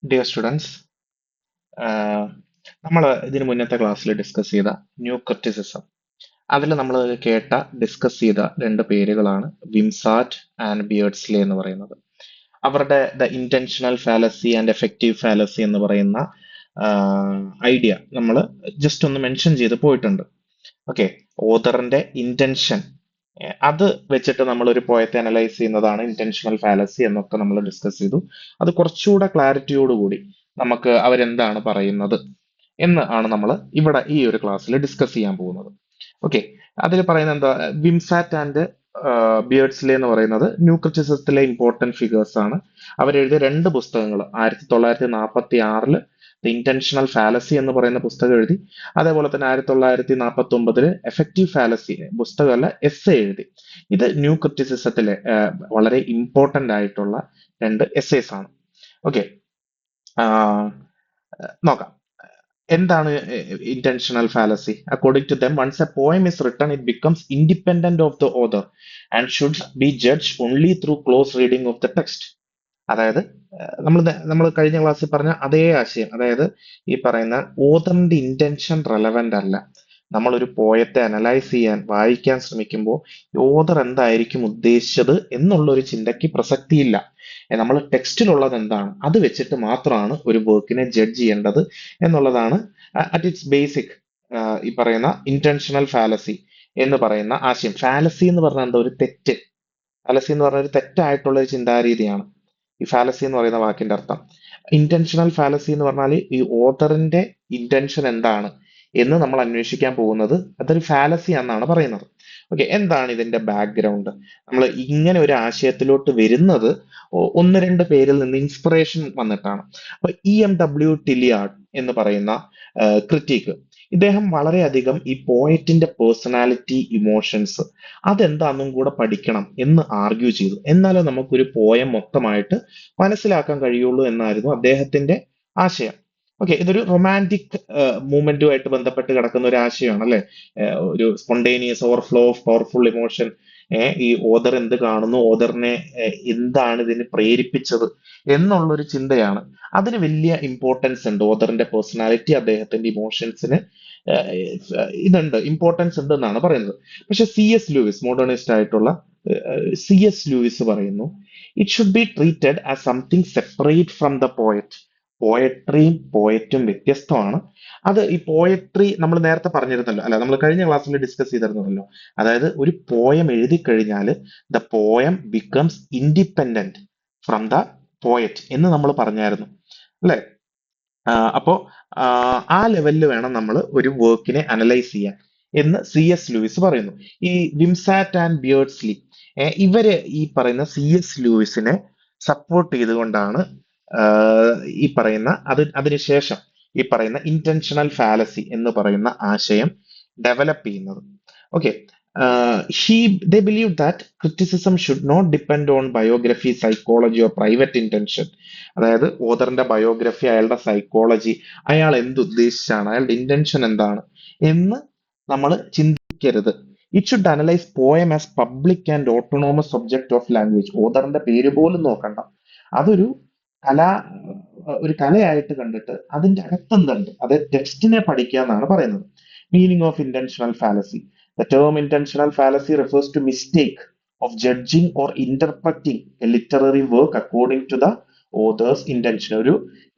Dear students, നമ്മൾ ഇതിന് മുന്നത്തെ ക്ലാസ്സിൽ ഡിസ്കസ് ചെയ്ത ന്യൂ ക്രിറ്റിസിസം അതിൽ നമ്മൾ ഡിസ്കസ് ചെയ്ത രണ്ട് പേരുകളാണ് വിംസാറ്റ് ആൻഡ് ബിയേർഡ്സ്ലേ എന്ന് പറയുന്നത്. അവരുടെ the intentional fallacy and effective fallacy എന്ന് പറയുന്ന ഐഡിയ നമ്മൾ ജസ്റ്റ് ഒന്ന് മെൻഷൻ ചെയ്ത് പോയിട്ടുണ്ട്. ഓക്കെ, ഓതറിന്റെ ഇന്റൻഷൻ അത് വെച്ചിട്ട് നമ്മൾ ഒരു പോയത്തെ അനലൈസ് ചെയ്യുന്നതാണ് ഇന്റൻഷണൽ ഫാലസി എന്നൊക്കെ നമ്മൾ ഡിസ്കസ് ചെയ്തു. അത് കുറച്ചുകൂടെ ക്ലാരിറ്റിയോടുകൂടി നമുക്ക് അവരെന്താണ് പറയുന്നത് എന്ന് ആണ് നമ്മൾ ഇവിടെ ഈ ഒരു ക്ലാസ്സിൽ ഡിസ്കസ് ചെയ്യാൻ പോകുന്നത്. ഓക്കെ, അതിൽ പറയുന്നത് എന്താ, വിംസാറ്റ് ആൻഡ് ബിയേർഡ്സ്ലേ എന്ന് പറയുന്നത് ന്യൂ ക്രിറ്റിസിസത്തിലെ ഇമ്പോർട്ടന്റ് ഫിഗേഴ്സ് ആണ്. അവരെഴുതിയ രണ്ട് പുസ്തകങ്ങൾ 1946 ദ ഇന്റൻഷണൽ ഫാലസി എന്ന് പറയുന്ന പുസ്തകം എഴുതി. അതേപോലെ തന്നെ 1949 എഫക്റ്റീവ് ഫാലസി പുസ്തകമല്ല, എസ് എഴുതി. ഇത് ന്യൂ ക്രിറ്റിസിസത്തിലെ വളരെ ഇമ്പോർട്ടന്റ് ആയിട്ടുള്ള രണ്ട് എസ്സേസ് ആണ്. ഓക്കെ, നോക്കാം എന്താണ് intentional fallacy. According to them, once a poem is written, it becomes independent of the author and should be judged only through close reading of the text. അതായത് നമ്മൾ കഴിഞ്ഞ ക്ലാസ്സിൽ പറഞ്ഞ അതേ ആശയം, അതായത് ഈ പറയുന്ന ഓതറിന്റെ ഇന്റൻഷൻ റെലവെന്റ് അല്ല. നമ്മളൊരു പോയത്തെ അനലൈസ് ചെയ്യാൻ വായിക്കാൻ ശ്രമിക്കുമ്പോൾ ഓതർ എന്തായിരിക്കും ഉദ്ദേശിച്ചത് എന്നുള്ള ഒരു ചിന്തയ്ക്ക് പ്രസക്തിയില്ല. നമ്മൾ ടെക്സ്റ്റിലുള്ളത് എന്താണ് അത് വെച്ചിട്ട് മാത്രമാണ് ഒരു വർക്കിനെ ജഡ്ജ് ചെയ്യേണ്ടത് എന്നുള്ളതാണ് അറ്റ് ഇറ്റ്സ് ബേസിക് ഈ പറയുന്ന ഇന്റൻഷണൽ ഫാലസി എന്ന് പറയുന്ന ആശയം. ഫാലസി എന്ന് പറഞ്ഞാൽ എന്താ, ഒരു തെറ്റ്. ഫാലസി എന്ന് പറഞ്ഞ ഒരു തെറ്റായിട്ടുള്ള ഒരു ചിന്താരീതിയാണ് ഈ ഫാലസി എന്ന് പറയുന്ന വാക്കിന്റെ അർത്ഥം. ഇന്റൻഷണൽ ഫാലസി എന്ന് പറഞ്ഞാൽ ഈ ഓതറിന്റെ ഇന്റൻഷൻ എന്താണ് എന്ന് നമ്മൾ അന്വേഷിക്കാൻ പോകുന്നത് അതൊരു ഫാലസി എന്നാണ് പറയുന്നത്. ഓക്കെ, എന്താണ് ഇതിന്റെ ബാക്ക്ഗ്രൗണ്ട്? നമ്മൾ ഇങ്ങനെ ഒരു ആശയത്തിലോട്ട് വരുന്നത് ഒന്ന് രണ്ട് പേരിൽ നിന്ന് ഇൻസ്പിറേഷൻ വന്നിട്ടാണ്. അപ്പൊ EMW ടിലിയാർഡ് എന്ന് പറയുന്ന ക്രിറ്റിക്, ഇദ്ദേഹം വളരെയധികം ഈ പോയറ്റിന്റെ പേഴ്സണാലിറ്റി, ഇമോഷൻസ് അതെന്താണെന്നും കൂടെ പഠിക്കണം എന്ന് ആർഗ്യൂ ചെയ്തു. എന്നാലേ നമുക്കൊരു പോയം മൊത്തമായിട്ട് മനസ്സിലാക്കാൻ കഴിയുള്ളൂ എന്നായിരുന്നു അദ്ദേഹത്തിന്റെ ആശയം. ഓക്കെ, ഇതൊരു റൊമാൻറ്റിക് മൂവ്മെന്റുമായിട്ട് ബന്ധപ്പെട്ട് കിടക്കുന്ന ഒരു ആശയമാണ് അല്ലെ. ഒരു spontaneous overflow of powerful emotion. ഈ ഓദർ എന്ത് കാണുന്നു, ഓദറിനെ എന്താണ് ഇതിന് പ്രേരിപ്പിച്ചത് എന്നുള്ളൊരു ചിന്തയാണ്. അതിന് വലിയ ഇമ്പോർട്ടൻസ് ഉണ്ട്. ഓദറിന്റെ പേഴ്സണാലിറ്റി, അദ്ദേഹത്തിന്റെ ഇമോഷൻസിന് ഇമ്പോർട്ടൻസ് ഉണ്ട് എന്നാണ് പറയുന്നത്. പക്ഷെ CS ലൂയിസ്, മോഡേണിസ്റ്റ് ആയിട്ടുള്ള CS ലൂയിസ് പറയുന്നു, it should be treated as something separate from the poet. പോയട്രിയും പോയറ്റും വ്യത്യസ്തമാണ്. അത് ഈ പോയട്രി നമ്മൾ നേരത്തെ പറഞ്ഞിരുന്നല്ലോ, അല്ല നമ്മൾ കഴിഞ്ഞ ക്ലാസ്സിൽ ഡിസ്കസ് ചെയ്തിരുന്നല്ലോ. അതായത് ഒരു പോയം എഴുതി കഴിഞ്ഞാൽ the poem becomes independent from the poet എന്ന് നമ്മൾ പറഞ്ഞായിരുന്നു അല്ലെ. അപ്പോ ആ ലെവലിൽ വേണം നമ്മൾ ഒരു വർക്കിനെ അനലൈസ് ചെയ്യാൻ എന്ന് CS ലൂയിസ് പറയുന്നു. ഈ വിംസാറ്റ് ആൻഡ് ബിയേർഡ്സ്ലി ഇവര് ഈ പറയുന്ന CS ലൂയിസിനെ സപ്പോർട്ട് ചെയ്തുകൊണ്ടാണ് ഈ പറയുന്ന അതിനുശേഷം ഈ പറയുന്ന ഇന്റൻഷണൽ ഫാലസി എന്ന് പറയുന്ന ആശയം ഡെവലപ്പ് ചെയ്യുന്നത്. Okay, they believe that criticism should not depend on biography, psychology or private intention. അതായത് ഓതറിന്റെ ബയോഗ്രഫി, അയാളുടെ സൈക്കോളജി, അയാൾ എന്തുദ്ദേശിച്ചാണ്, അയാളുടെ ഇന്റൻഷൻ എന്താണ് എന്ന് നമ്മൾ ചിന്തിക്കരുത്. It should analyse poem as public and autonomous object of language. ഓതറിന്റെ പേര് പോലും നോക്കണ്ട, അതൊരു കലാ ഒരു കലയായിട്ട് കണ്ടിട്ട് അതിന്റെ അകത്തെന്തുണ്ട് അത് ടെക്സ്റ്റിനെ പഠിക്കുക എന്നാണ് പറയുന്നത്. Meaning of intentional fallacy. The term intentional fallacy refers to mistake of judging or interpreting a literary work according to the author's intention. ഒരു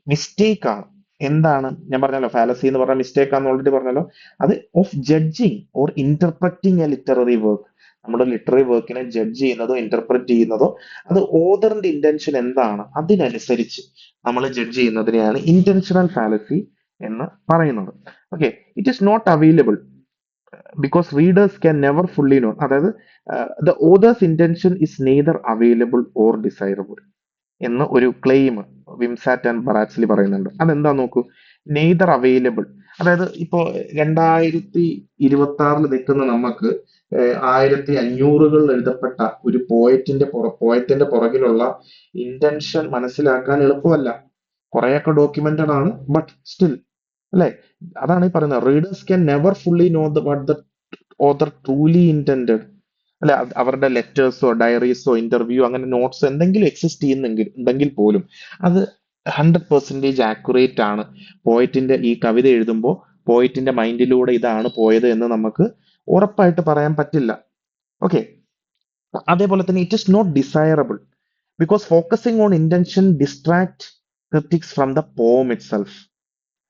മിസ്റ്റേക്ക് ആണ്. എന്താണ് ഞാൻ പറഞ്ഞല്ലോ, ഫാലസി എന്ന് പറഞ്ഞ മിസ്റ്റേക്ക് ആണെന്ന് ഓൾറെഡി പറഞ്ഞല്ലോ. അത് of judging or interpreting A literary work. നമ്മുടെ ലിറ്റററി വർക്കിനെ ജഡ്ജ് ചെയ്യുന്നതോ ഇന്റർപ്രറ്റ് ചെയ്യുന്നതോ അത് ഓതറിന്റെ ഇന്റൻഷൻ എന്താണ് അതിനനുസരിച്ച് നമ്മൾ ജഡ്ജ് ചെയ്യുന്നതിനെയാണ് ഇന്റൻഷണൽ ഫാലസി എന്ന് പറയുന്നത്. Okay, it is not available because readers can never fully known. അതായത് the author's intention is neither available or desirable എന്ന് ഒരു ക്ലെയിം വിംസാറ്റ് ആൻഡ് ബറാറ്റ്സ്ലി പറയുന്നുണ്ട്. അതെന്താ നോക്കൂ, നെയ്തർ അവൈലബിൾ. അതായത് ഇപ്പോ 2026 നിൽക്കുന്ന നമുക്ക് 1500 എഴുതപ്പെട്ട ഒരു പോയറ്റിന്റെ പുറകിലുള്ള ഇന്റൻഷൻ മനസ്സിലാക്കാൻ എളുപ്പമല്ല. കുറെയൊക്കെ ഡോക്യുമെന്റഡ് ആണ്, ബട്ട് സ്റ്റിൽ അല്ലെ. അതാണ് ഈ പറയുന്നത്, readers can never fully no what the author truly intended അല്ലെ. അവരുടെ ലെറ്റേഴ്സോ ഡയറീസോ ഇന്റർവ്യൂ അങ്ങനെ നോട്ട്സോ എന്തെങ്കിലും എക്സിസ്റ്റ് ചെയ്യുന്നെങ്കിൽ ഉണ്ടെങ്കിൽ പോലും അത് 100% ആക്യുറേറ്റ് ആണ്. പോയറ്റിന്റെ ഈ കവിത എഴുതുമ്പോൾ പോയറ്റിന്റെ മൈൻഡിലൂടെ ഇതാണ് പോയത് എന്ന് നമുക്ക് ഉറപ്പായിട്ട് പറയാൻ പറ്റില്ല. ഓക്കെ, അതേപോലെ തന്നെ it is not desirable because focusing on intention distract critics from the poem itself.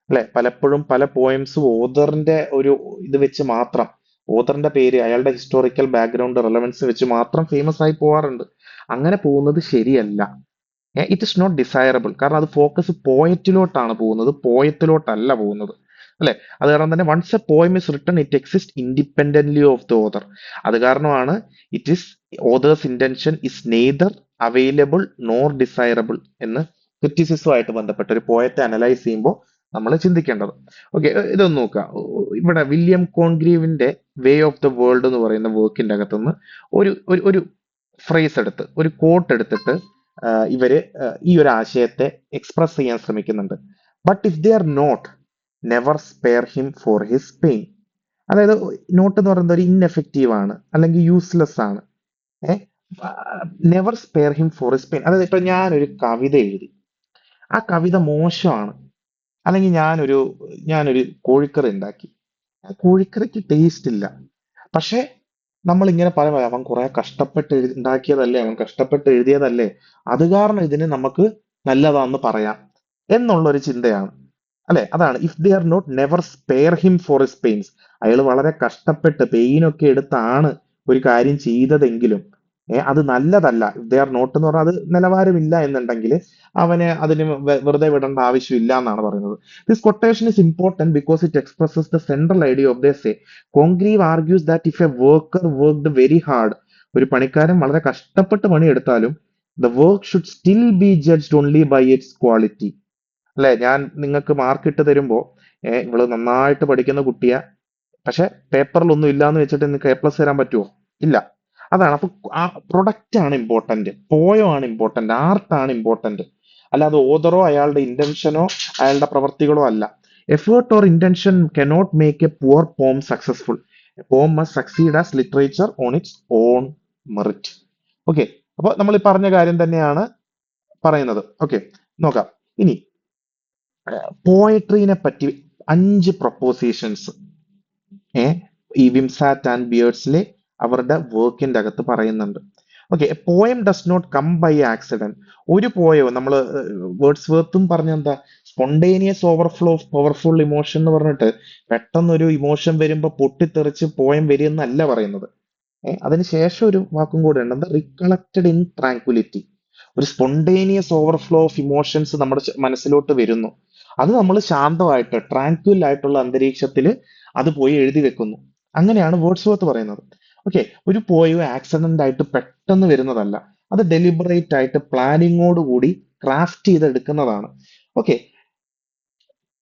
അല്ലെ, പലപ്പോഴും പല പോയംസും ഓതറിന്റെ ഒരു ഇത് വെച്ച് മാത്രം, ഓതറിന്റെ പേര്, അയാളുടെ ഹിസ്റ്റോറിക്കൽ ബാക്ക്ഗ്രൗണ്ട് റെലവൻസ് വെച്ച് മാത്രം ഫേമസ് ആയി പോവാറുണ്ട്. അങ്ങനെ പോകുന്നത് ശരിയല്ല. ഇറ്റ് ഇസ് നോട്ട് ഡിസൈറബിൾ, കാരണം അത് ഫോക്കസ് പോയറ്റിലോട്ടാണ് പോകുന്നത്, പോയത്തിലോട്ടല്ല പോകുന്നത്. അല്ലെ, അത് കാരണം തന്നെ once a poem is written it exist independently of the author. അത് കാരണമാണ് it is author's intention is neither available nor desirable എന്ന് ക്രിറ്റിസിസവുമായിട്ട് ബന്ധപ്പെട്ട് ഒരു പോയത്തെ അനലൈസ് ചെയ്യുമ്പോൾ നമ്മൾ ചിന്തിക്കേണ്ടത്. ഓക്കെ, ഇതൊന്ന് നോക്കുക. ഇവിടെ വില്യം കോൺഗ്രീവിന്റെ വേ ഓഫ് ദ വേൾഡ് എന്ന് പറയുന്ന വർക്കിന്റെ അകത്തുനിന്ന് ഒരു ഫ്രേസ് എടുത്ത്, ഒരു കോട്ട് എടുത്തിട്ട് ഇവര് ഈ ഒരു ആശയത്തെ എക്സ്പ്രസ് ചെയ്യാൻ ശ്രമിക്കുന്നുണ്ട്. But if they are not, never spare him for his pain. അതായത് നോട്ട് എന്ന് പറയുന്നത് ഒരു ഇൻഎഫക്റ്റീവ് ആണ്, അല്ലെങ്കിൽ യൂസ്ലെസ് ആണ്. Never spare him for his pain. അതായത് ഇപ്പൊ ഞാനൊരു കവിത എഴുതി, ആ കവിത മോശമാണ്, അല്ലെങ്കിൽ ഞാനൊരു കോഴിക്കറി ഉണ്ടാക്കി, ആ കോഴിക്കറിക്ക് ടേസ്റ്റ് ഇല്ല. പക്ഷെ നമ്മൾ ഇങ്ങനെ പറയുമ്പോൾ അവൻ കുറെ കഷ്ടപ്പെട്ട് ഉണ്ടാക്കിയതല്ലേ, അവൻ കഷ്ടപ്പെട്ട് എഴുതിയതല്ലേ, അത് കാരണം ഇതിന് നമുക്ക് നല്ലതാന്ന് പറയാം എന്നുള്ള ഒരു ചിന്തയാണ്. അല്ലെ, അതാണ് if they are not, never spare him for his pains. അയാൾ വളരെ കഷ്ടപ്പെട്ട് പെയിനൊക്കെ എടുത്താണ് ഒരു കാര്യം ചെയ്തതെങ്കിലും അത് നല്ലതല്ല. ഇഫ് ദേ ആർ നോട്ട് എന്ന് പറഞ്ഞാൽ അത് നിലവാരമില്ല എന്നുണ്ടെങ്കിൽ അവനെ അതിന് വെറുതെ വിടേണ്ട ആവശ്യമില്ല എന്നാണ് പറയുന്നത്. This quotation is important because it expresses the central idea of the essay. Congreve argues that if a worker worked very hard, ഒരു പണിക്കാരൻ വളരെ കഷ്ടപ്പെട്ട് പണിയെടുത്താലും the work should still be judged only by its quality. അല്ലെ, ഞാൻ നിങ്ങൾക്ക് mark ഇട്ട് തരുമ്പോ ഇവള് നന്നായിട്ട് പഠിക്കുന്ന കുട്ടിയാ, പക്ഷെ പേപ്പറിൽ ഒന്നും ഇല്ലാന്ന് വെച്ചിട്ട് നിങ്ങൾക്ക് A+ തരാൻ പറ്റുമോ? ഇല്ല. അതാണ്. അപ്പൊ ആ പ്രൊഡക്റ്റ് ആണ് ഇമ്പോർട്ടന്റ്, പോയോ ആണ് ഇമ്പോർട്ടന്റ്, ആർട്ടാണ് ഇമ്പോർട്ടന്റ്, അല്ലാതെ ഓതറോ അയാളുടെ ഇന്റൻഷനോ അയാളുടെ പ്രവർത്തികളോ അല്ല. Effort or intention cannot make A poor പോം സക്സസ്ഫുൾ. പോം must succeed as literature on its on merit. Okay, അപ്പൊ നമ്മൾ ഈ പറഞ്ഞ കാര്യം തന്നെയാണ് പറയുന്നത്. ഓക്കെ, നോക്കാം ഇനി പോയട്രീനെ പറ്റി 5 പ്രൊപ്പോസിഷൻസ് ഈ വിംസാറ്റ് ആൻഡ് ബിയേർഡ്സിലെ അവരുടെ വർക്കിന്റെ അകത്ത് പറയുന്നുണ്ട്. Okay, poem does not come by accident. ഒരു പോയോ നമ്മൾ വേർഡ്സ് വേർത്തും പറഞ്ഞ എന്താ, spontaneous overflow of powerful emotion എന്ന് പറഞ്ഞിട്ട് പെട്ടെന്നൊരു ഇമോഷൻ വരുമ്പോ പൊട്ടിത്തെറിച്ച് പോയം വരികയെന്നല്ല പറയുന്നത്. അതിനുശേഷം ഒരു വാക്കും കൂടെ ഉണ്ട്, എന്താ, റിക്കളക്റ്റഡ് ഇൻ ട്രാങ്ക്വിലിറ്റി. ഒരു സ്പോണ്ടേനിയസ് ഓവർഫ്ലോ ഓഫ് ഇമോഷൻസ് നമ്മുടെ മനസ്സിലോട്ട് വരുന്നു, അത് നമ്മൾ ശാന്തമായിട്ട് ട്രാങ്ക്വിൽ ആയിട്ടുള്ള അന്തരീക്ഷത്തിൽ അത് പോയി എഴുതി വെക്കുന്നു. അങ്ങനെയാണ് വേർഡ്സ്വർത്ത് പറയുന്നത്. ഓക്കെ, ഒരു പോയോ ആക്സിഡന്റ് ആയിട്ട് പെട്ടെന്ന് വരുന്നതല്ല, അത് ഡെലിബറേറ്റ് ആയിട്ട് പ്ലാനിങ്ങോട് കൂടി ക്രാഫ്റ്റ് ചെയ്തെടുക്കുന്നതാണ്. ഓക്കെ,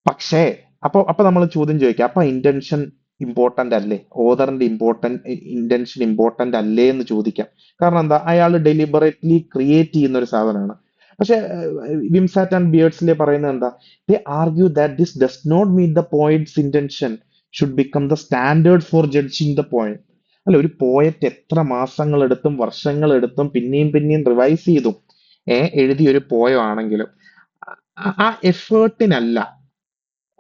പക്ഷേ അപ്പൊ നമ്മൾ ചോദ്യം ചോദിക്കുക, അപ്പൊ ഇന്റൻഷൻ ഇമ്പോർട്ടന്റ് അല്ലേ, ഓതറിന്റെ ഇന്റൻഷൻ ഇമ്പോർട്ടന്റ് അല്ലേ എന്ന് ചോദിക്കാം. കാരണം എന്താ, അയാൾ ഡെലിബറേറ്റ്ലി ക്രിയേറ്റ് ചെയ്യുന്ന ഒരു സാധനമാണ്. പക്ഷെ വിംസാറ്റ് ആൻഡ് ബിയേർഡ്സിലെ പറയുന്നത് എന്താ, they argue that this does not meet the points intention should become the standard for judging the point. അല്ല, ഒരു പോയറ്റ് എത്ര മാസങ്ങളെടുത്തും വർഷങ്ങളെടുത്തും പിന്നെയും പിന്നെയും റിവൈസ് ചെയ്തും എഴുതിയ ഒരു പോയോ ആണെങ്കിലും ആ എഫേർട്ടിനല്ല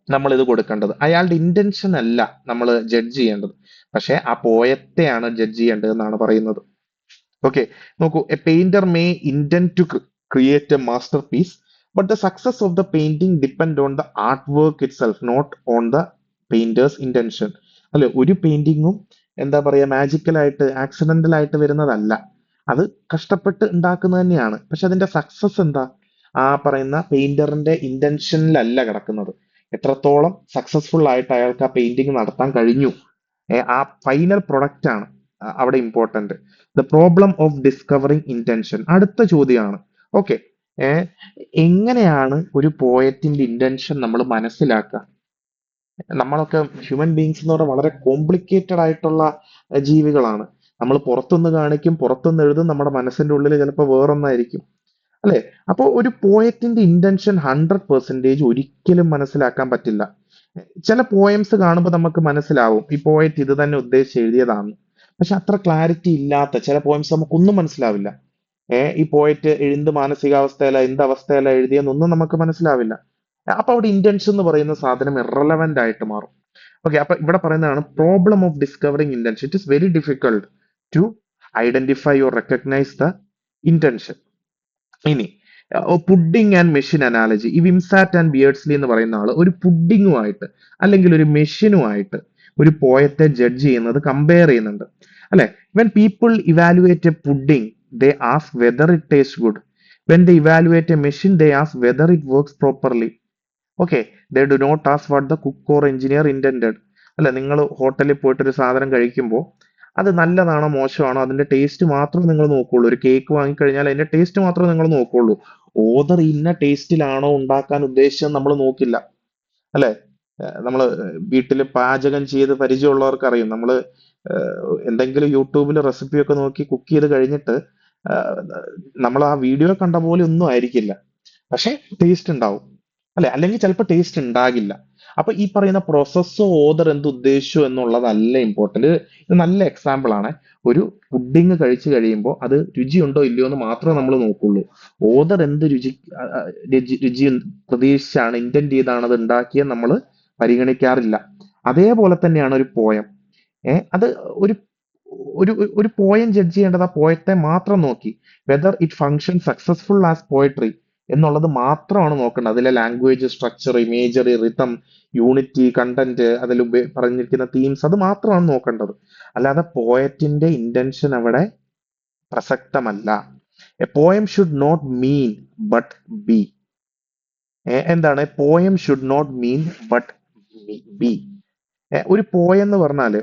നമ്മൾ ഇത് കൊടുക്കേണ്ടത്, അയാളുടെ ഇന്റൻഷൻ അല്ല നമ്മൾ ജഡ്ജ് ചെയ്യേണ്ടത്, പക്ഷെ ആ പോയത്തെയാണ് ജഡ്ജ് ചെയ്യേണ്ടത് എന്നാണ് പറയുന്നത്. ഓക്കെ, നോക്കൂ, a painter may intent to create a masterpiece, but the success of the painting depend on the art work itself, not on the painter's intention. അല്ലെ, ഒരു പെയിന്റിങ്ങും എന്താ പറയാ മാജിക്കൽ ആയിട്ട് ആക്സിഡന്റൽ ആയിട്ട് വരുന്നതല്ല, അത് കഷ്ടപ്പെട്ട് ഉണ്ടാക്കുന്നത് തന്നെയാണ്. പക്ഷെ അതിന്റെ സക്സസ് എന്താ, ആ പറയുന്ന പെയിന്ററിന്റെ ഇന്റൻഷനിലല്ല കിടക്കുന്നത്, എത്രത്തോളം സക്സസ്ഫുൾ ആയിട്ട് അയാൾക്ക് ആ പെയിന്റിങ് നടത്താൻ കഴിഞ്ഞു, ആ ഫൈനൽ പ്രൊഡക്റ്റ് ആണ് അവിടെ important. The problem of discovering intention അടുത്ത ചോദ്യമാണ്. ഓക്കെ, എങ്ങനെയാണ് ഒരു പോയറ്റിന്റെ ഇന്റൻഷൻ നമ്മൾ മനസ്സിലാക്കുക? നമ്മളൊക്കെ ഹ്യൂമൻ ബീങ്സ് എന്ന് പറഞ്ഞാൽ വളരെ കോംപ്ലിക്കേറ്റഡ് ആയിട്ടുള്ള ജീവികളാണ്. നമ്മൾ പുറത്തുനിന്ന് കാണിക്കും, പുറത്തുനിന്ന് എഴുതും, നമ്മുടെ മനസ്സിന്റെ ഉള്ളിൽ ചിലപ്പോൾ വേറൊന്നായിരിക്കും. അല്ലെ, അപ്പൊ ഒരു പോയറ്റിന്റെ ഇന്റൻഷൻ 100% ഒരിക്കലും മനസ്സിലാക്കാൻ പറ്റില്ല. ചില പോയംസ് കാണുമ്പോൾ നമുക്ക് മനസ്സിലാവും ഈ പോയറ്റ് ഇത് തന്നെ ഉദ്ദേശിച്ച് എഴുതിയതാണ്, പക്ഷെ അത്ര ക്ലാരിറ്റി ഇല്ലാത്ത ചില പോയംസ് നമുക്കൊന്നും മനസ്സിലാവില്ല. ഈ പോയറ്റ് എന്ത് മാനസികാവസ്ഥയില എന്ത് അവസ്ഥയില എഴുതിയെന്നൊന്നും നമുക്ക് മനസ്സിലാവില്ല. അപ്പൊ അവിടെ ഇന്റൻഷൻ എന്ന് പറയുന്ന സാധനം ഇറലവന്റ് ആയിട്ട് മാറും. ഓക്കെ, അപ്പൊ ഇവിടെ പറയുന്നതാണ് problem of discovering intention. It is very difficult to identify or recognise the intention. ഇനി പുഡിംഗ് ആൻഡ് മെഷീൻ അനാലജി. ഈ വിംസാറ്റ് ആൻഡ് ബിയേർഡ്സ്ലി എന്ന് പറയുന്ന ആള് ഒരു പുഡിങ്ങുമായിട്ട് അല്ലെങ്കിൽ ഒരു മെഷീനുമായിട്ട് ഒരു പോയത്തെ ജഡ്ജ് ചെയ്യുന്നത് കമ്പയർ ചെയ്യുന്നുണ്ട്, അല്ലെ? When people evaluate a pudding they ask whether it taste good. When they evaluate a machine they ask whether it works properly. Okay, they do not ask what the cook or engineer intended. അല്ല, നിങ്ങൾ ഹോട്ടലിൽ പോയിട്ട് ഒരു സാധനം കഴിക്കുമ്പോൾ അത് നല്ലതാണോ മോശമാണോ അതിന്റെ ടേസ്റ്റ് മാത്രമേ നിങ്ങൾ നോക്കുള്ളൂ. ഒരു കേക്ക് വാങ്ങിക്കഴിഞ്ഞാൽ അതിന്റെ ടേസ്റ്റ് മാത്രമേ നിങ്ങൾ നോക്കുള്ളൂ. ഓദർ ഇന്ന ടേസ്റ്റിലാണോ ഉണ്ടാക്കാൻ ഉദ്ദേശിച്ചത് നമ്മൾ നോക്കില്ല, അല്ലെ? നമ്മൾ വീട്ടിൽ പാചകം ചെയ്ത് പരിചയമുള്ളവർക്ക് അറിയും. നമ്മൾ എന്തെങ്കിലും യൂട്യൂബിൽ റെസിപ്പിയൊക്കെ നോക്കി കുക്ക് ചെയ്ത് കഴിഞ്ഞിട്ട് നമ്മൾ ആ വീഡിയോ കണ്ട പോലെ ഒന്നും ആയിരിക്കില്ല, പക്ഷെ ടേസ്റ്റ് ഉണ്ടാവും, അല്ലെ? അല്ലെങ്കിൽ ചിലപ്പോൾ ടേസ്റ്റ് ഉണ്ടാകില്ല. അപ്പൊ ഈ പറയുന്ന പ്രോസസ്സോ ഓദർ എന്ത് ഉദ്ദേശിച്ചു എന്നുള്ളതല്ല ഇമ്പോർട്ടന്റ്. ഇത് നല്ല എക്സാമ്പിൾ ആണ്. ഒരു പുഡിങ് കഴിച്ചു കഴിയുമ്പോൾ അത് രുചിയുണ്ടോ ഇല്ലയോ എന്ന് മാത്രമേ നമ്മൾ നോക്കുള്ളൂ. ഓദർ എന്ത് രുചി പ്രതീക്ഷിച്ചാണ് ഇന്റന്റ് ചെയ്താണ് അത് ഉണ്ടാക്കിയത് നമ്മൾ പരിഗണിക്കാറില്ല. അതേപോലെ തന്നെയാണ് ഒരു പോയം. അത് ഒരു ഒരു ഒരു പോയം ജഡ്ജ് ചെയ്യേണ്ടത് ആ പോയത്തെ മാത്രം നോക്കി whether it function successful as poetry എന്നുള്ളത് മാത്രമാണ് നോക്കേണ്ടത്. അതിലെ language, structure, imagery, rhythm, unity, content, അതിൽ പറഞ്ഞിരിക്കുന്ന തീംസ്, അത് മാത്രമാണ് നോക്കേണ്ടത്. അല്ലാതെ പോയറ്റിന്റെ ഇന്റൻഷൻ അവിടെ പ്രസക്തമല്ല. A poem should not mean but be. എന്താണ് poem should not mean but be? ഒരു പോയം എന്ന് പറഞ്ഞാല്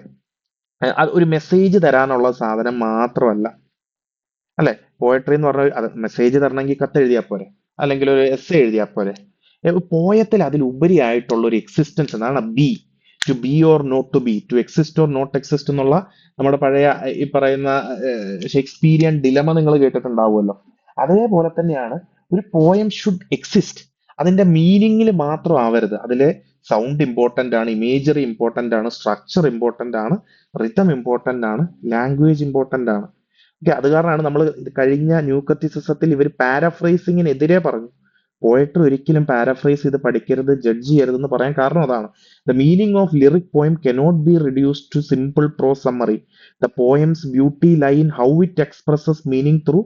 അത് ഒരു മെസ്സേജ് തരാനുള്ള സാധനം മാത്രമല്ല, അല്ലെ? പോയട്രി എന്ന് പറഞ്ഞാൽ അത് മെസ്സേജ് തരണമെങ്കിൽ കത്ത് എഴുതിയാൽ പോരെ, അല്ലെങ്കിൽ ഒരു എസ് എഴുതിയാൽ പോരെ. പോയത്തിൽ അതിലുപരിയായിട്ടുള്ള ഒരു എക്സിസ്റ്റൻസ് എന്നാണ് be. To be or not to be, to exist or not exist എന്നുള്ള നമ്മുടെ പഴയ ഈ പറയുന്ന ഷേക്സ്പീരിയൻ ഡിലമ നിങ്ങൾ കേട്ടിട്ടുണ്ടാവുമല്ലോ. അതേപോലെ തന്നെയാണ് ഒരു പോയം ഷുഡ് എക്സിസ്റ്റ്. അതിന്റെ മീനിങ്ങിൽ മാത്രം ആവരുത്. അതിലെ സൗണ്ട് ഇമ്പോർട്ടന്റ് ആണ്, ഇമേജറി ഇമ്പോർട്ടന്റ് ആണ്, സ്ട്രക്ചർ ഇമ്പോർട്ടന്റ് ആണ്, റിതം ഇമ്പോർട്ടന്റ് ആണ്, ലാംഗ്വേജ് ഇമ്പോർട്ടന്റ് ആണ്. ഓക്കെ, അത് കാരണമാണ് നമ്മൾ കഴിഞ്ഞ ന്യൂ കത്തിസിസത്തിൽ ഇവർ പാരഫ്രൈസിങ്ങിനെതിരെ പറഞ്ഞു. പോയട്രി ഒരിക്കലും പാരഫ്രൈസ് ചെയ്ത് പഠിക്കരുത്, ജഡ്ജ് ചെയ്യരുതെന്ന് പറയാൻ കാരണം അതാണ്. The meaning of lyric poem cannot be reduced to simple prose summary. The poem's beauty lie in how it expresses meaning through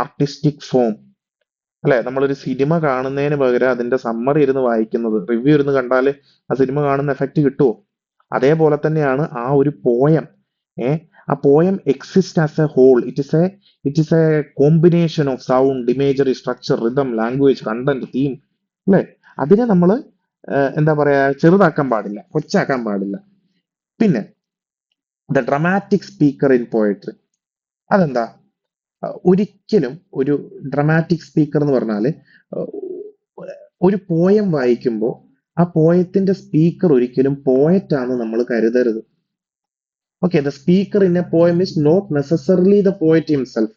artistic form. അല്ലെ? നമ്മളൊരു സിനിമ കാണുന്നതിന് പകരം അതിന്റെ സമ്മറി ഇരുന്ന് വായിക്കുന്നത്, റിവ്യൂ ഇരുന്ന് കണ്ടാൽ ആ സിനിമ കാണുന്ന എഫക്റ്റ് കിട്ടുമോ? അതേപോലെ തന്നെയാണ് ആ ഒരു പോയം. ആ poem exist as a whole. It is a combination of sound, imagery, structure, rhythm, language, content, theme, അല്ലെ? അതിനെ നമ്മൾ എന്താ പറയാ, ചെറുതാക്കാൻ പാടില്ല, കൊച്ചാക്കാൻ പാടില്ല. പിന്നെ the dramatic speaker in poetry. അതെന്താ? ഒരിക്കലും ഒരു ഡ്രമാറ്റിക് സ്പീക്കർ എന്ന് പറഞ്ഞാല് ഒരു പോയം വായിക്കുമ്പോൾ ആ പോയത്തിന്റെ സ്പീക്കർ ഒരിക്കലും പോയറ്റ് ആണ് നമ്മൾ കരുതരുത്. Okay, the speaker in a poem is not necessarily the poet himself.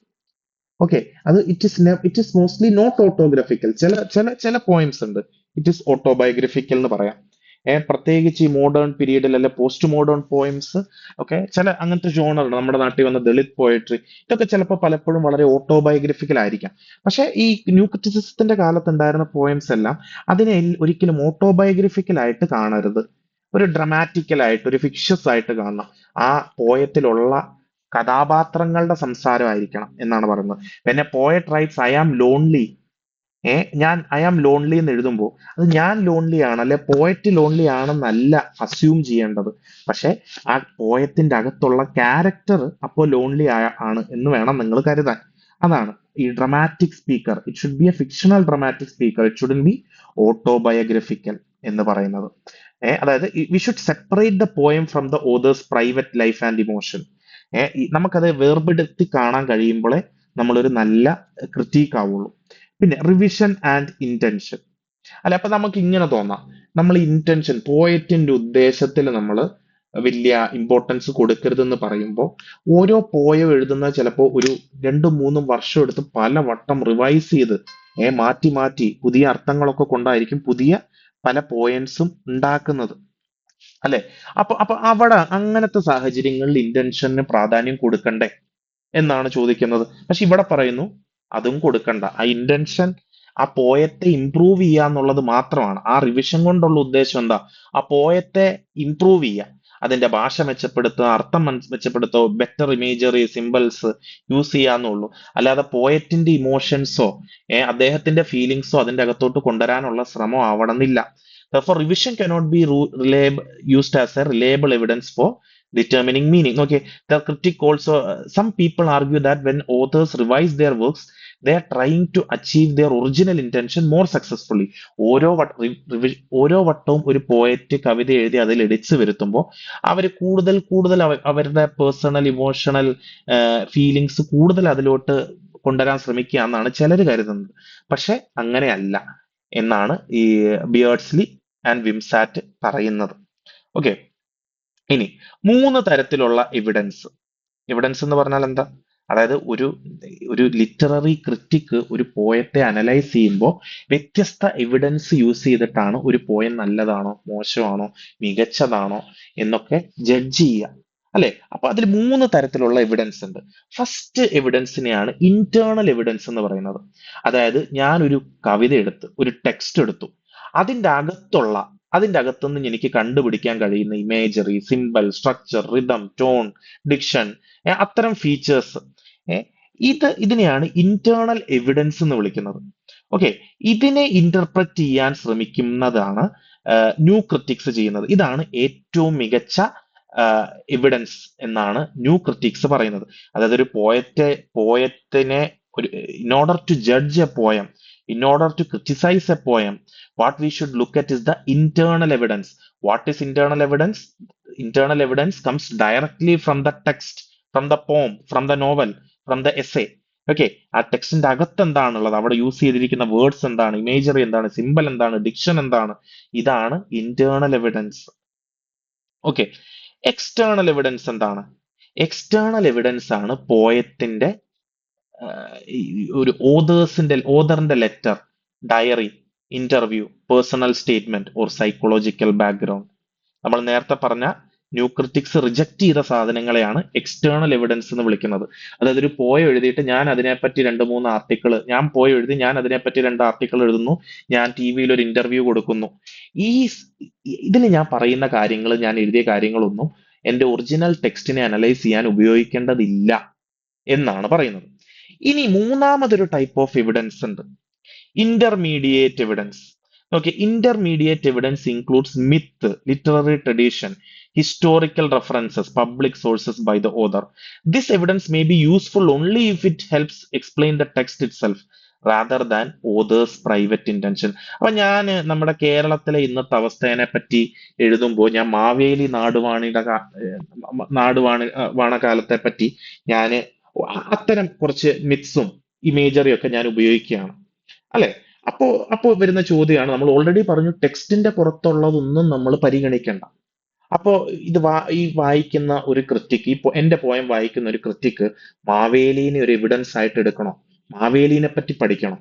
Okay, അത് it is mostly not autographical. ചില ചില ചില പോയിന്റ്സ് ഉണ്ട് ഇറ്റ് ഇസ് ഓട്ടോബയോഗ്രഫിക്കൽ എന്ന് പറയാം. പ്രത്യേകിച്ച് ഈ മോഡേൺ പീരീഡിൽ അല്ലെ പോസ്റ്റ് മോഡേൺ പോയിംസ് ഒക്കെ ചില അങ്ങനത്തെ ജോണർ ഉണ്ട്. നമ്മുടെ നാട്ടിൽ വന്ന ദളിത് പോയട്രി, ഇതൊക്കെ ചിലപ്പോൾ പലപ്പോഴും വളരെ ഓട്ടോബയോഗ്രഫിക്കൽ ആയിരിക്കാം. പക്ഷെ ഈ ന്യൂ ക്രിറ്റിസിസത്തിന്റെ കാലത്ത് ഉണ്ടായിരുന്ന പോയിംസ് എല്ലാം അതിനെ ഒരിക്കലും ഓട്ടോബയോഗ്രഫിക്കൽ ആയിട്ട് കാണരുത്. ഒരു ഡ്രമാറ്റിക്കൽ ആയിട്ട്, ഒരു ഫിക്ഷസ് ആയിട്ട് കാണണം. ആ പോയത്തിലുള്ള കഥാപാത്രങ്ങളുടെ സംസാരമായിരിക്കണം എന്നാണ് പറയുന്നത്. പിന്നെ poet writes I am lonely. ഞാൻ ഐ ആം ലോൺലി എന്ന് എഴുതുമ്പോൾ അത് ഞാൻ ലോൺലി ആണ്, അല്ലെ പോയറ്റ് ലോൺലി ആണെന്നല്ല അസ്യൂം ചെയ്യേണ്ടത്. പക്ഷെ ആ പോയത്തിന്റെ അകത്തുള്ള ക്യാരക്ടർ അപ്പോൾ ലോൺലി ആണ് എന്ന് വേണം നിങ്ങൾ കരുതാൻ. അതാണ് ഈ dramatic speaker. It should be a fictional dramatic speaker, it shouldn't be autobiographical എന്ന് പറയുന്നത്. അതായത് we should separate the poem from the author's private life and emotion. നമുക്കത് വേർപെടുത്തി കാണാൻ കഴിയുമ്പോഴേ നമ്മളൊരു നല്ല ക്രിറ്റീക്ക് ആവുള്ളൂ. പിന്നെ റിവിഷൻ ആൻഡ് ഇന്റൻഷൻ. അല്ല, അപ്പൊ നമുക്ക് ഇങ്ങനെ തോന്നാം, നമ്മൾ ഇന്റൻഷൻ പോയറ്റിന്റെ ഉദ്ദേശത്തിൽ നമ്മൾ വലിയ ഇമ്പോർട്ടൻസ് കൊടുക്കരുതെന്ന് പറയുമ്പോൾ ഓരോ പോയം എഴുതുന്ന ചിലപ്പോൾ ഒരു 2-3 വർഷം എടുത്ത് പല വട്ടം റിവൈസ് ചെയ്ത് മാറ്റി മാറ്റി പുതിയ അർത്ഥങ്ങളൊക്കെ കൊണ്ടായിരിക്കും പുതിയ പല പോയൻസും ഉണ്ടാക്കുന്നത്, അല്ലെ? അപ്പൊ അവിടെ അങ്ങനത്തെ സാഹചര്യങ്ങളിൽ ഇന്റൻഷന് പ്രാധാന്യം കൊടുക്കണ്ടേ എന്നാണ് ചോദിക്കുന്നത്. പക്ഷെ ഇവിടെ പറയുന്നു അതും കൊടുക്കണ്ട. ആ ഇന്റൻഷൻ ആ പോയത്തെ ഇംപ്രൂവ് ചെയ്യുക എന്നുള്ളത് മാത്രമാണ്. ആ റിവിഷൻ കൊണ്ടുള്ള ഉദ്ദേശം എന്താ? ആ പോയത്തെ ഇംപ്രൂവ് ചെയ്യുക, അതിന്റെ ഭാഷ മെച്ചപ്പെടുത്തുക, അർത്ഥം മെച്ചപ്പെടുത്തുക, ബെറ്റർ ഇമേജറി സിമ്പിൾസ് യൂസ് ചെയ്യാന്നുള്ളൂ. അല്ലാതെ പോയറ്റിന്റെ ഇമോഷൻസോ അദ്ദേഹത്തിന്റെ ഫീലിങ്സോ അതിന്റെ അകത്തോട്ട് കൊണ്ടുവരാനുള്ള ശ്രമം ആവണമെന്നില്ല. Therefore, revision cannot be used as a reliable evidence for determining meaning. Okay, the critic also, some people argue that when authors revise their works, they are trying to achieve their original intention more successfully. ഓരോ വട്ടവും ഒരു poet കവിത എഴുതി അതിൽ edits വരുത്തുമ്പോൾ അവർ കൂടുതൽ കൂടുതൽ അവരുടെ personal emotional feelings കൂടുതൽ അതിലോട്ട് കൊണ്ടുവരാൻ ശ്രമിക്കുക എന്നാണ് ചിലർ കരുതുന്നത്. പക്ഷെ അങ്ങനെയല്ല എന്നാണ് ഈ ബിയേർഡ്സ്ലി ആൻഡ് വിംസാറ്റ് പറയുന്നത്. ഓക്കെ, ഇനി 3 തരത്തിലുള്ള എവിഡൻസ്. എവിഡൻസ് എന്ന് പറഞ്ഞാൽ എന്താ? അതായത് ഒരു ഒരു ലിറ്റററി ക്രിറ്റിക് ഒരു പോയത്തെ അനലൈസ് ചെയ്യുമ്പോൾ വ്യത്യസ്ത എവിഡൻസ് യൂസ് ചെയ്തിട്ടാണ് ഒരു പോയം നല്ലതാണോ മോശമാണോ മികച്ചതാണോ എന്നൊക്കെ ജഡ്ജ് ചെയ്യുക, അല്ലെ? അപ്പൊ അതിൽ 3 തരത്തിലുള്ള എവിഡൻസ് ഉണ്ട്. ഫസ്റ്റ് എവിഡൻസിനെയാണ് ഇന്റേണൽ എവിഡൻസ് എന്ന് പറയുന്നത്. അതായത് ഞാൻ ഒരു കവിത എടുത്ത് ഒരു ടെക്സ്റ്റ് എടുത്തു, അതിന്റെ അകത്തുള്ള അതിന്റെ അകത്തുനിന്ന് എനിക്ക് കണ്ടുപിടിക്കാൻ കഴിയുന്ന imagery, symbol, structure, rhythm, tone, diction, അത്തരം ഫീച്ചേഴ്സ്, ഇതിനെയാണ് ഇന്റേണൽ എവിഡൻസ് എന്ന് വിളിക്കുന്നത്. ഓക്കെ, ഇതിനെ ഇന്റർപ്രറ്റ് ചെയ്യാൻ ശ്രമിക്കുന്നതാണ് ന്യൂ ക്രിറ്റിക്സ് ചെയ്യുന്നത്. ഇതാണ് ഏറ്റവും മികച്ച എവിഡൻസ് എന്നാണ് ന്യൂ ക്രിറ്റിക്സ് പറയുന്നത്. അതായത് ഒരു പോയത്തിനെ ഒരു in order to judge a poem, in order to criticize a poem, what we should look at is the internal evidence. What is internal evidence? Internal evidence comes directly from the text, from the poem, from the novel, from the essay. Okay, ആ ടെക്സ്റ്റിന്റെ അകത്ത് എന്താണുള്ളത്, അവിടെ use ചെയ്തിരിക്കുന്ന words എന്താണ്, imagery എന്താണ്, symbol എന്താണ്, diction എന്താണ്, ഇതാണ് internal evidence. Okay, external evidence എന്താണ്? എക്സ്റ്റേണൽ എവിഡൻസ് ആണ് പോയത്തിന്റെ ഒരു ഓതറിന്റെ letter, diary, interview, personal statement or psychological background. നമ്മൾ നേരത്തെ പറഞ്ഞ ന്യൂ ക്രിറ്റിക്സ് റിജക്ട് ചെയ്ത സാധനങ്ങളെയാണ് എക്സ്റ്റേണൽ എവിഡൻസ് എന്ന് വിളിക്കുന്നത്. അതായത് ഒരു പോയം എഴുതിയിട്ട് ഞാൻ അതിനെപ്പറ്റി 2-3 ആർട്ടിക്കിൾ, ഞാൻ പോയം എഴുതി ഞാൻ അതിനെപ്പറ്റി 2 ആർട്ടിക്കിൾ എഴുതുന്നു, ഞാൻ ടി വിയിൽ ഒരു ഇന്റർവ്യൂ കൊടുക്കുന്നു. ഈ ഇതിൽ ഞാൻ പറയുന്ന കാര്യങ്ങൾ, ഞാൻ എഴുതിയ കാര്യങ്ങളൊന്നും എന്റെ ഒറിജിനൽ ടെക്സ്റ്റിനെ അനലൈസ് ചെയ്യാൻ ഉപയോഗിക്കേണ്ടതില്ല എന്നാണ് പറയുന്നത്. ഇനി മൂന്നാമതൊരു ടൈപ്പ് ഓഫ് എവിഡൻസ് ഉണ്ട്, intermediate evidence. Okay, intermediate evidence includes myth, literary tradition, historical references, public sources by the author. This evidence may be useful only if it helps explain the text itself rather than author's private intention. അപ്പൊ ഞാൻ നമ്മുടെ കേരളത്തിലെ ഇന്നത്തെ അവസ്ഥയെ പറ്റി എഴുതുമ്പോൾ ഞാൻ മാവേലി വാണ കാലത്തെ പറ്റി ഞാൻ അത്തരം കുറച്ച് മിത്സും ഇമേജറിയും ഒക്കെ ഞാൻ ഉപയോഗിക്കുകയാണ്, അല്ലെ? അപ്പോ വരുന്ന ചോദ്യമാണ്, നമ്മൾ ഓൾറെഡി പറഞ്ഞു ടെക്സ്റ്റിന്റെ പുറത്തുള്ളതൊന്നും നമ്മൾ പരിഗണിക്കണ്ട. അപ്പോ ഈ വായിക്കുന്ന ഒരു ക്രിറ്റിക്, എന്റെ പോയം വായിക്കുന്ന ഒരു ക്രിറ്റിക് മാവേലിനെ ഒരു എവിഡൻസ് ആയിട്ട് എടുക്കണോ? മാവേലിനെ പറ്റി പഠിക്കണം?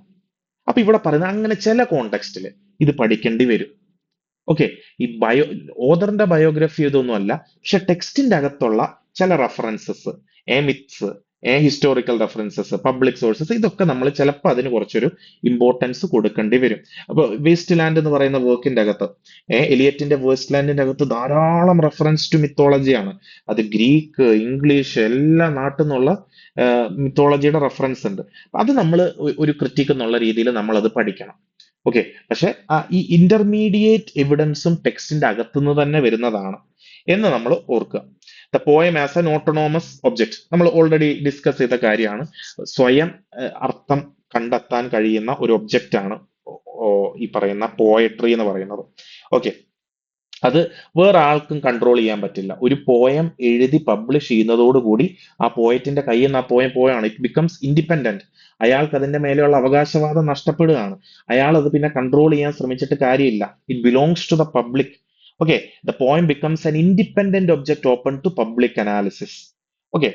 അപ്പൊ ഇവിടെ പറയുന്നത് അങ്ങനെ ചില കോണ്ടെക്സ്റ്റിൽ ഇത് പഠിക്കേണ്ടി വരും. ഓക്കെ, ഈ ഓതറിന്റെ ബയോഗ്രഫി ഇതൊന്നും അല്ല, പക്ഷെ ടെക്സ്റ്റിന്റെ അകത്തുള്ള ചില references, myths, historical references, public sources, ഇതൊക്കെ നമ്മൾ ചിലപ്പോൾ അതിന് കുറച്ചൊരു ഇമ്പോർട്ടൻസ് കൊടുക്കേണ്ടി വരും. അപ്പൊ വേസ്റ്റ് ലാൻഡ് എന്ന് പറയുന്ന വർക്കിന്റെ അകത്ത്, എലിയറ്റിന്റെ വേസ്റ്റ് ലാൻഡിന്റെ അകത്ത് ധാരാളം റെഫറൻസ് ടു മിത്തോളജിയാണ്. അത് ഗ്രീക്ക്, ഇംഗ്ലീഷ്, എല്ലാ നാട്ടിൽ നിന്നുള്ള മിത്തോളജിയുടെ റെഫറൻസ് ഉണ്ട്. അത് നമ്മൾ ഒരു ക്രിറ്റിക് എന്നുള്ള രീതിയിൽ നമ്മൾ അത് പഠിക്കണം. ഓക്കെ, പക്ഷെ ഈ ഇന്റർമീഡിയേറ്റ് എവിഡൻസും ടെക്സ്റ്റിന്റെ അകത്തുനിന്ന് തന്നെ വരുന്നതാണ് എന്ന് നമ്മൾ ഓർക്കുക. The poem as an autonomous object, നമ്മൾ ഓൾറെഡി ഡിസ്കസ് ചെയ്ത കാര്യമാണ്. സ്വയം അർത്ഥം കണ്ടെത്താൻ കഴിയുന്ന ഒരു ഒബ്ജക്റ്റ് ആണ് ഈ പറയുന്ന പോയട്രി എന്ന് പറയുന്നത്. ഓക്കെ, അത് വേറെ ആൾക്കും കൺട്രോൾ ചെയ്യാൻ പറ്റില്ല. ഒരു പോയം എഴുതി പബ്ലിഷ് ചെയ്യുന്നതോടുകൂടി ആ പോയറ്റിന്റെ കയ്യിൽ നിന്ന് ആ പോയം പോയാണ്, ഇറ്റ് ബിക്കംസ് ഇൻഡിപെൻഡന്റ്. അയാൾക്ക് അതിന്റെ മേലെയുള്ള അവകാശവാദം നഷ്ടപ്പെടുകയാണ്. അയാൾ അത് പിന്നെ കൺട്രോൾ ചെയ്യാൻ ശ്രമിച്ചിട്ട് കാര്യമില്ല. It belongs to the public. Okay, the poem becomes an independent object open to public analysis. Okay,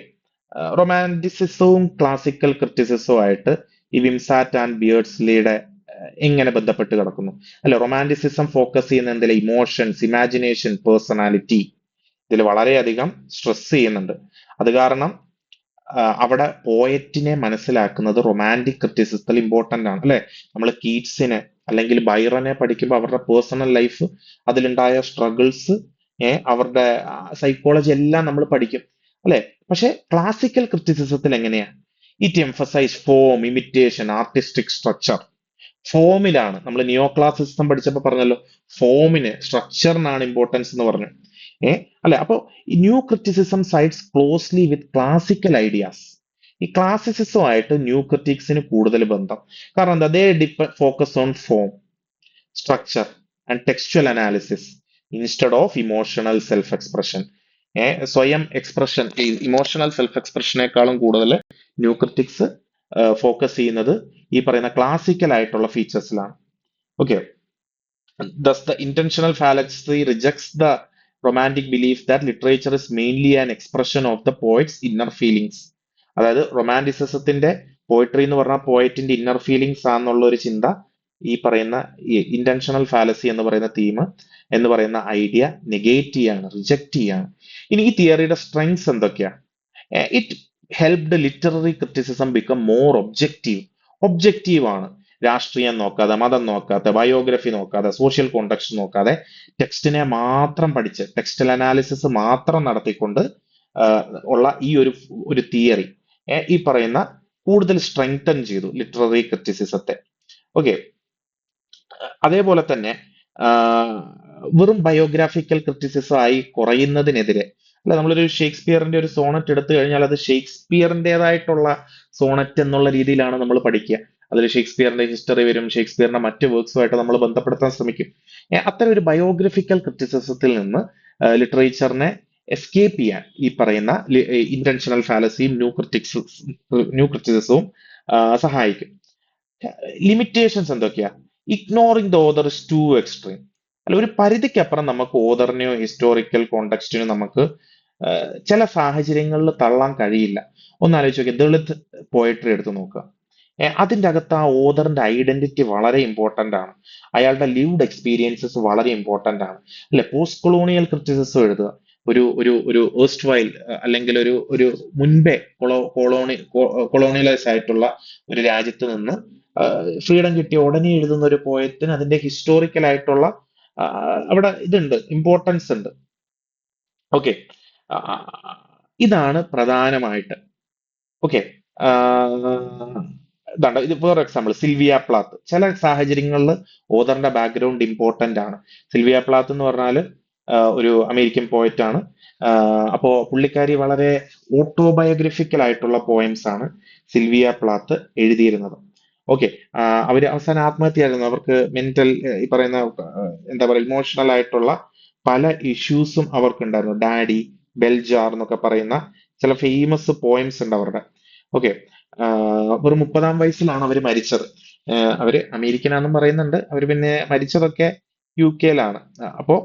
റൊമാൻറ്റിസിസവും ക്ലാസിക്കൽ ക്രിറ്റിസിസവും ആയിട്ട് ഈ വിംസാറ്റ് ആൻഡ് ബിയേർഡ്സ്ലിയുടെ എങ്ങനെ ബന്ധപ്പെട്ട് കിടക്കുന്നു? അല്ലെ, റൊമാൻറ്റിസിസം ഫോക്കസ് ചെയ്യുന്ന എന്തെങ്കിലും ഇമോഷൻസ്, ഇമാജിനേഷൻ, പേഴ്സണാലിറ്റി ഇതിൽ വളരെയധികം സ്ട്രെസ് ചെയ്യുന്നുണ്ട്. അത് കാരണം അവിടെ പോയറ്റിനെ മനസ്സിലാക്കുന്നത് റൊമാൻറ്റിക് ക്രിറ്റിസിസത്തിൽ ഇമ്പോർട്ടന്റ് ആണ് അല്ലെ. നമ്മൾ കീറ്റ്സിനെ അല്ലെങ്കിൽ ബൈറനെ പഠിക്കുമ്പോൾ അവരുടെ പേഴ്സണൽ ലൈഫ്, അതിലുണ്ടായ സ്ട്രഗിൾസ്, അവരുടെ സൈക്കോളജി എല്ലാം നമ്മൾ പഠിക്കും അല്ലെ. പക്ഷെ ക്ലാസിക്കൽ ക്രിറ്റിസിസത്തിൽ എങ്ങനെയാ? It emphasise form, imitation, artistic structure. ഫോമിലാണ്. നമ്മൾ നിയോ ക്ലാസിസം പഠിച്ചപ്പോൾ പറഞ്ഞല്ലോ, ഫോമിന്, സ്ട്രക്ചറിനാണ് ഇമ്പോർട്ടൻസ് എന്ന് പറഞ്ഞു. ഏ അല്ലെ. അപ്പോ new criticism sides closely with classical ideas. ഈ ക്ലാസിസിസമായിട്ട് ന്യൂ ക്രിറ്റിക്സിന് കൂടുതൽ ബന്ധം. കാരണം എന്താ? They focus on form, structure and textual analysis instead of emotional self expression. സ്വയം എക്സ്പ്രഷൻ, ഈ ഇമോഷണൽ സെൽഫ് എക്സ്പ്രഷനേക്കാളും കൂടുതൽ ന്യൂ ക്രിറ്റിക്സ് ഫോക്കസ് ചെയ്യുന്നത് ഈ പറയുന്ന ക്ലാസിക്കൽ ആയിട്ടുള്ള ഫീച്ചേഴ്സിലാണ്. Okay. Thus, the intentional fallacy rejects the romantic belief that literature is mainly an expression of the poet's inner feelings. അതായത് റൊമാൻറ്റിസിസത്തിന്റെ പോയിട്രി എന്ന് പറഞ്ഞാൽ പോയറ്റിന്റെ ഇന്നർ ഫീലിങ്സ് ആണെന്നുള്ള ഒരു ചിന്ത ഈ പറയുന്ന ഇന്റൻഷണൽ ഫാലസി എന്ന് പറയുന്ന തീം, എന്ന് പറയുന്ന ഐഡിയ നെഗേറ്റ് ചെയ്യാണ്, റിജക്ട് ചെയ്യാണ്. ഇനി ഈ തിയറിയുടെ സ്ട്രെങ്സ് എന്തൊക്കെയാ? It helped literary criticism become more objective. Objective ആണ്. രാഷ്ട്രീയം നോക്കാതെ, മതം നോക്കാതെ, ബയോഗ്രഫി നോക്കാതെ, സോഷ്യൽ കോണ്ടെക്സ്റ്റ് നോക്കാതെ, ടെക്സ്റ്റിനെ മാത്രം പഠിച്ച് ടെക്സ്റ്റൽ അനാലിസിസ് മാത്രം നടത്തിക്കൊണ്ട് ഉള്ള ഈ ഒരു തിയറി ഈ പറയുന്ന കൂടുതൽ സ്ട്രെങ്തൻ ചെയ്തു ലിറ്റററി ക്രിറ്റിസിസത്തെ. ഓക്കെ. അതേപോലെ തന്നെ വെറും ബയോഗ്രാഫിക്കൽ ക്രിറ്റിസിസം ആയി കുറയുന്നതിനെതിരെ, അല്ല, നമ്മളൊരു ഷേക്സ്പിയറിന്റെ ഒരു സോണറ്റ് എടുത്തു കഴിഞ്ഞാൽ അത് ഷേക്സ്പിയറിൻ്റെതായിട്ടുള്ള സോണറ്റ് എന്നുള്ള രീതിയിലാണ് നമ്മൾ പഠിക്കുക. അതിൽ ഷേക്സ്പിയറിന്റെ ഹിസ്റ്ററി വരും, ഷേക്സ്പിയറിന്റെ മറ്റ് വർക്ക്സുമായിട്ട് നമ്മൾ ബന്ധപ്പെടുത്താൻ ശ്രമിക്കും. അത്തരം ഒരു ബയോഗ്രഫിക്കൽ ക്രിറ്റിസിസത്തിൽ നിന്ന് ലിറ്ററേച്ചറിനെ എസ്കേപ്പ് ചെയ്യാൻ ഈ പറയുന്ന ഇന്റൻഷണൽ ഫാലസിയും ന്യൂ ക്രിറ്റിസിസവും സഹായിക്കും. ലിമിറ്റേഷൻസ് എന്തൊക്കെയാ? Ignoring the author is too extreme. അല്ല, ഒരു പരിധിക്കപ്പുറം നമുക്ക് ഓതറിനെയോ ഹിസ്റ്റോറിക്കൽ കോണ്ടെക്സ്റ്റിനെയോ നമുക്ക് ചില സാഹചര്യങ്ങളിൽ തള്ളാൻ കഴിയില്ല. ഒന്ന് ആലോചിച്ച് നോക്കിയാൽ ദളിത് പോയട്രി എടുത്ത് നോക്കുക. അതിൻ്റെ അകത്ത് ആ ഓതറിന്റെ ഐഡന്റിറ്റി വളരെ ഇമ്പോർട്ടന്റ് ആണ്. അയാളുടെ ലിവ്ഡ് എക്സ്പീരിയൻസസ് വളരെ ഇമ്പോർട്ടന്റ് ആണ് അല്ലെ. പോസ്റ്റ് കൊളോണിയൽ ക്രിറ്റിസിസം എഴുതുക, ഒരു ഒരു ഒരു ഏസ്റ്റ് വൈൽ അല്ലെങ്കിൽ ഒരു ഒരു മുൻപേ കൊളോണിയലൈസ് ആയിട്ടുള്ള ഒരു രാജ്യത്ത് നിന്ന് ഫ്രീഡം കിട്ടിയ ഉടനെ എഴുതുന്ന ഒരു പോയത്തിന് അതിന്റെ ഹിസ്റ്റോറിക്കൽ ആയിട്ടുള്ള അവിടെ ഇതുണ്ട്, ഇമ്പോർട്ടൻസ് ഉണ്ട്. ഓക്കെ. ഇതാണ് പ്രധാനമായിട്ട്. ഓക്കെ. ഇതാണ്ട് ഇത് വേറെ എക്സാമ്പിൾ, സിൽവിയ പ്ലാത്ത്. ചില സാഹചര്യങ്ങളിൽ ഓതറിന്റെ ബാക്ക്ഗ്രൗണ്ട് ഇമ്പോർട്ടന്റ് ആണ്. സിൽവിയ പ്ലാത്ത് എന്ന് പറഞ്ഞാൽ ഒരു അമേരിക്കൻ പോയറ്റ് ആണ്. അപ്പോ പുള്ളിക്കാരി വളരെ ഓട്ടോബയോഗ്രഫിക്കൽ ആയിട്ടുള്ള പോയംസ് ആണ് സിൽവിയ പ്ലാത്ത് എഴുതിയിരുന്നത്. ഓക്കെ. അവര് അവസാനം ആത്മഹത്യയായിരുന്നു. അവർക്ക് മെന്റൽ, ഈ പറയുന്ന എന്താ പറയുക, ഇമോഷണൽ ആയിട്ടുള്ള പല ഇഷ്യൂസും അവർക്ക് ഉണ്ടായിരുന്നു. ഡാഡി, ബെൽജാർ എന്നൊക്കെ പറയുന്ന ചില ഫേമസ് പോയംസ് ഉണ്ട് അവരുടെ. ഓക്കെ. വെറും 30-ാം വയസ്സിലാണ് അവർ മരിച്ചത്. അവര് അമേരിക്കനാണെന്നും പറയുന്നുണ്ട്. അവർ പിന്നെ മരിച്ചതൊക്കെ UK-ലാണ്. അപ്പോ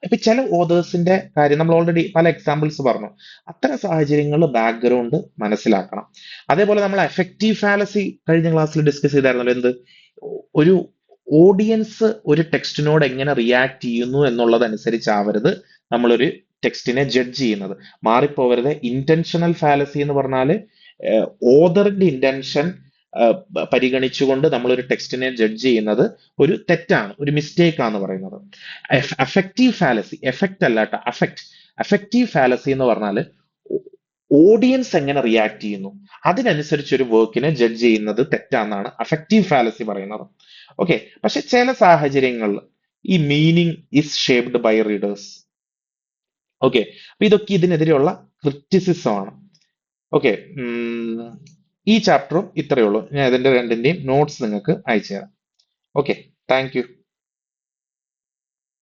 ഇപ്പൊ ചില ഓതേഴ്സിന്റെ കാര്യം നമ്മൾ ഓൾറെഡി പല എക്സാമ്പിൾസ് പറഞ്ഞു. അത്തരം സാഹചര്യങ്ങളിൽ ബാക്ക്ഗ്രൗണ്ട് മനസ്സിലാക്കണം. അതേപോലെ നമ്മൾ എഫക്റ്റീവ് ഫാലസി കഴിഞ്ഞ ക്ലാസ്സിൽ ഡിസ്കസ് ചെയ്തായിരുന്നല്ലോ. എന്ത്? ഒരു ഓഡിയൻസ് ഒരു ടെക്സ്റ്റിനോട് എങ്ങനെ റിയാക്ട് ചെയ്യുന്നു എന്നുള്ളതനുസരിച്ചാവരുത് നമ്മളൊരു ടെക്സ്റ്റിനെ ജഡ്ജ് ചെയ്യുന്നത്. മാറിപ്പോവരുത്. ഇന്റൻഷണൽ ഫാലസി എന്ന് പറഞ്ഞാൽ ഓതറിന്റെ ഇന്റൻഷൻ പരിഗണിച്ചുകൊണ്ട് നമ്മളൊരു ടെക്സ്റ്റിനെ ജഡ്ജ് ചെയ്യുന്നത് ഒരു തെറ്റാണ്, ഒരു മിസ്റ്റേക്ക് ആണെന്ന് പറയുന്നത്. അഫക്റ്റീവ് ഫാലസി, എഫക്റ്റ് അല്ലാട്ട, അഫക്റ്റീവ് ഫാലസി എന്ന് പറഞ്ഞാൽ ഓഡിയൻസ് എങ്ങനെ റിയാക്ട് ചെയ്യുന്നു അതിനനുസരിച്ച് ഒരു വർക്കിനെ ജഡ്ജ് ചെയ്യുന്നത് തെറ്റാന്നാണ് അഫക്റ്റീവ് ഫാലസി പറയുന്നത്. ഓക്കെ. പക്ഷെ ചില സാഹചര്യങ്ങളിൽ ഈ meaning is shaped by readers. Okay. അപ്പൊ ഇതൊക്കെ ഇതിനെതിരെയുള്ള ക്രിറ്റിസിസം ആണ്. ഓക്കെ. ഈ ചാപ്റ്ററും ഇത്രയേ ഉള്ളൂ. ഞാൻ ഇതിന്റെ രണ്ടിന്റെയും നോട്ട്സ് നിങ്ങൾക്ക് അയച്ചു തരാം. ഓക്കെ. Thank you.